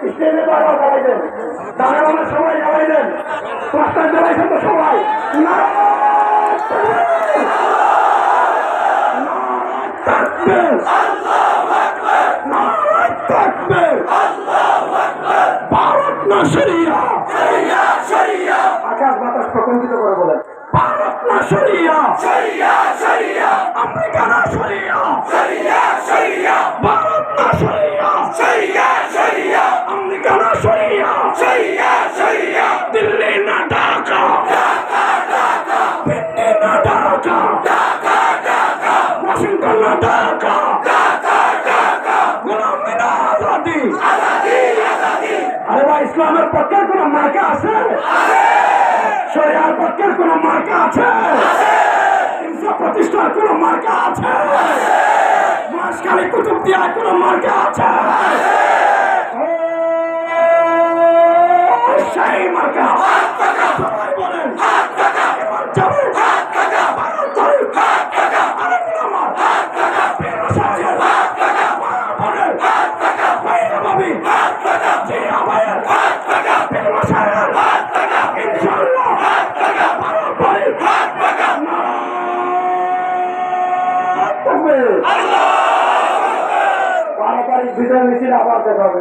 স্টেজে বারবার জ্বালাইলেন, দাঁড়ানো সবাই জ্বালাইলেন, রাস্তায় জ্বালাইছেন তো সবাই। ভারত না শরিয়া, আকাশ বাতাস প্রকম্পিত করে বলেন, ভারত না শরিয়া, আমেরিকা না শরিয়া, ভারত না শরিয়া, আমেরিকা না শরিয়া, দিল্লি না ঢাকা, দিল্লি না ঢাকা, ওয়াশিংটন না ঢাকা, গোলামি না আজাদি। আরে ভাই, ইসলামের পক্ষের কোন মার্কা আছে? শরিয়ার পক্ষের কোন মার্কা আছে? ইনসাফ প্রতিষ্ঠার কোন মার্কা আছে? মাসকালী কুতুবদিয়ার কোন মার্কা আছে? সেই মার্কা সবাই বলেন, এবার যাবে বিজয় মিছিল আবার দেখা হবে।